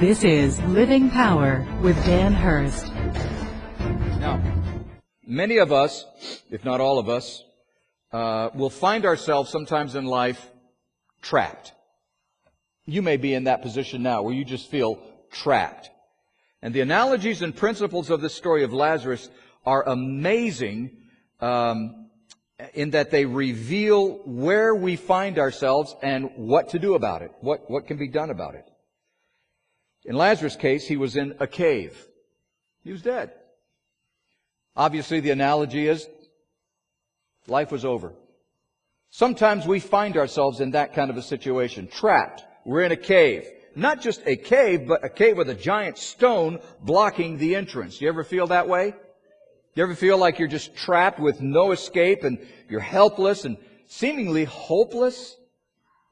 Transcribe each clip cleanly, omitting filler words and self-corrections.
This is Living Power with Dan Hurst. Now, many of us, if not all of us, will find ourselves sometimes in life trapped. You may be in that position now where you just feel trapped. And the analogies and principles of this story of Lazarus are amazing in that they reveal where we find ourselves and what to do about it, what can be done about it. In Lazarus' case, he was in a cave. He was dead. Obviously, the analogy is life was over. Sometimes we find ourselves in that kind of a situation, trapped. We're in a cave. Not just a cave, but a cave with a giant stone blocking the entrance. You ever feel that way? You ever feel like you're just trapped with no escape and you're helpless and seemingly hopeless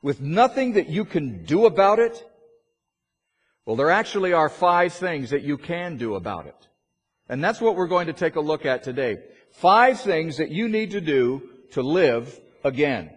with nothing that you can do about it? Well, there actually are 5 things that you can do about it. And that's what we're going to take a look at today. 5 things that you need to do to live again.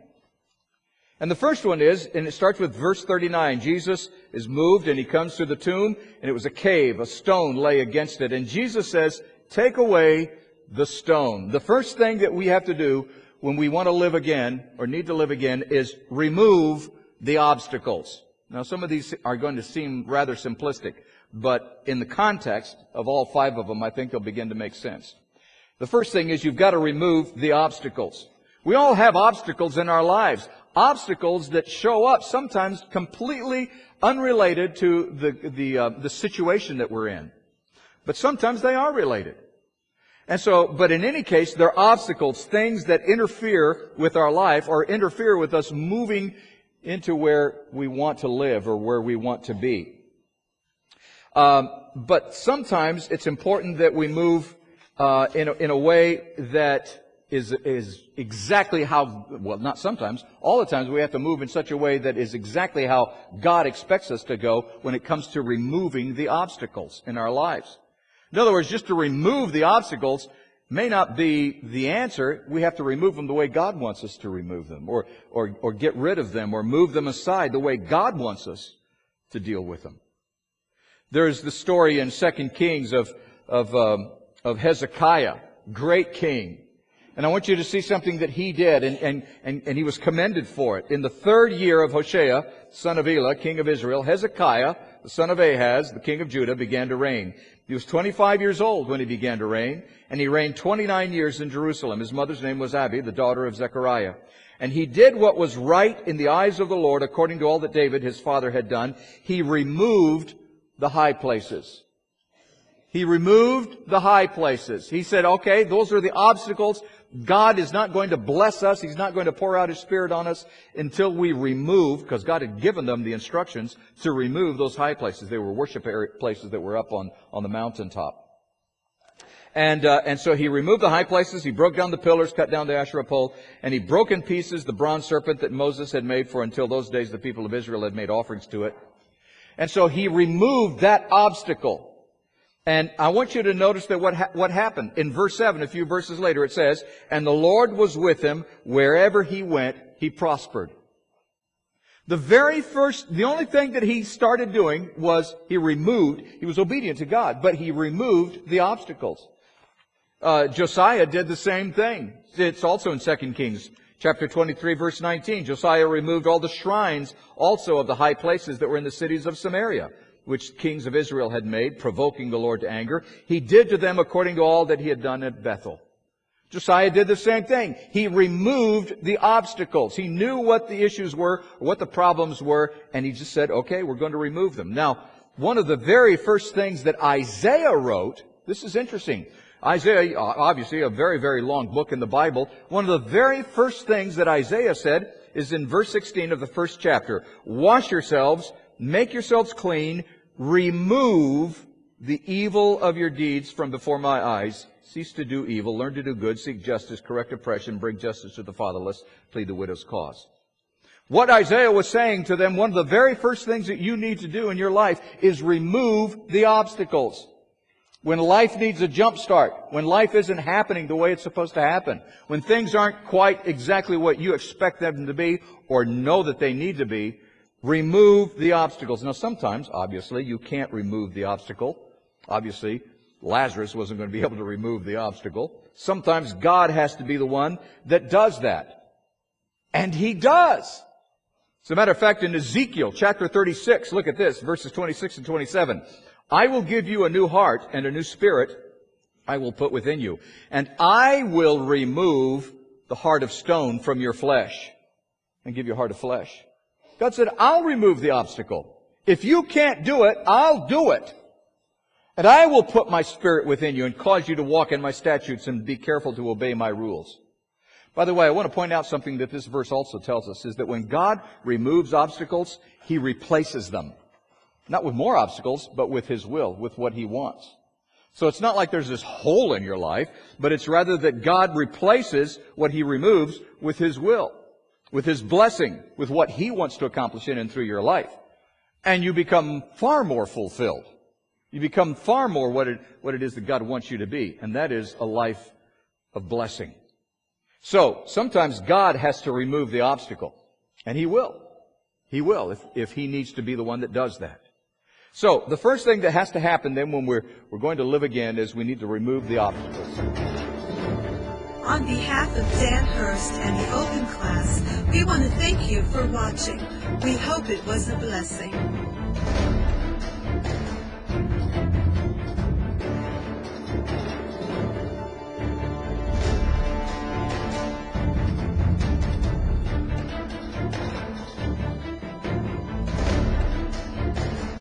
And the first one is, and it starts with verse 39, Jesus is moved and he comes to the tomb, and it was a cave, a stone lay against it. And Jesus says, take away the stone. The first thing that we have to do when we want to live again, or need to live again, is remove the obstacles. Now, some of these are going to seem rather simplistic, but in the context of all 5 of them, I think they'll begin to make sense. The first thing is you've got to remove the obstacles. We all have obstacles in our lives. Obstacles that show up sometimes completely unrelated to the situation that we're in. But sometimes they are related. And so, but in any case, they're obstacles, things that interfere with our life or interfere with us moving into where we want to live or where we want to be. But sometimes it's important that we move in a way that is exactly how, well, not sometimes, all the times we have to move in such a way that is exactly how God expects us to go when it comes to removing the obstacles in our lives. In other words, just to remove the obstacles may not be the answer. We have to remove them the way God wants us to remove them, or get rid of them, or move them aside the way God wants us to deal with them. There's the story in 2 Kings of Hezekiah, great king. And I want you to see something that he did, and he was commended for it. In the 3rd year of Hoshea, son of Elah, king of Israel, Hezekiah, the son of Ahaz, the king of Judah, began to reign. He was 25 years old when he began to reign, and he reigned 29 years in Jerusalem. His mother's name was Abi, the daughter of Zechariah. And he did what was right in the eyes of the Lord, according to all that David, his father, had done. He removed the high places. He removed the high places. He said, okay, those are the obstacles. God is not going to bless us. He's not going to pour out His Spirit on us until we remove, because God had given them the instructions to remove those high places. They were worship places that were up on the mountaintop. And so he removed the high places. He broke down the pillars, cut down the Asherah pole, and he broke in pieces the bronze serpent that Moses had made, for until those days the people of Israel had made offerings to it. And so he removed that obstacle. And I want you to notice that what happened. In verse 7, a few verses later, it says, and the Lord was with him. Wherever he went, he prospered. The only thing that he started doing was he was obedient to God, but he removed the obstacles. Josiah did the same thing. It's also in 2 Kings chapter 23, verse 19. Josiah removed all the shrines also of the high places that were in the cities of Samaria, which kings of Israel had made, provoking the Lord to anger. He did to them according to all that he had done at Bethel. Josiah did the same thing. He removed the obstacles. He knew what the issues were, what the problems were, and he just said, okay, we're going to remove them. Now, one of the very first things that Isaiah wrote, this is interesting. Isaiah, obviously a very, very long book in the Bible. One of the very first things that Isaiah said is in verse 16 of the 1st chapter. Wash yourselves, make yourselves clean, remove the evil of your deeds from before my eyes. Cease to do evil, learn to do good, seek justice, correct oppression, bring justice to the fatherless, plead the widow's cause. What Isaiah was saying to them, one of the very first things that you need to do in your life is remove the obstacles. When life needs a jump start, when life isn't happening the way it's supposed to happen, when things aren't quite exactly what you expect them to be or know that they need to be, remove the obstacles. Now, sometimes, obviously, you can't remove the obstacle. Obviously, Lazarus wasn't going to be able to remove the obstacle. Sometimes God has to be the one that does that. And He does. As a matter of fact, in Ezekiel chapter 36, look at this, verses 26 and 27. I will give you a new heart and a new spirit I will put within you. And I will remove the heart of stone from your flesh and give you a heart of flesh. God said, I'll remove the obstacle. If you can't do it, I'll do it. And I will put my spirit within you and cause you to walk in my statutes and be careful to obey my rules. By the way, I want to point out something that this verse also tells us, is that when God removes obstacles, He replaces them. Not with more obstacles, but with His will, with what He wants. So it's not like there's this hole in your life, but it's rather that God replaces what He removes with His will, with His blessing, with what He wants to accomplish in and through your life. And you become far more fulfilled. You become far more what it is that God wants you to be, and that is a life of blessing. So, sometimes God has to remove the obstacle, and He will. He will, if He needs to be the one that does that. So, the first thing that has to happen then when we're going to live again is we need to remove the obstacles. On behalf of Dan Hurst and the Open Class, we want to thank you for watching. We hope it was a blessing.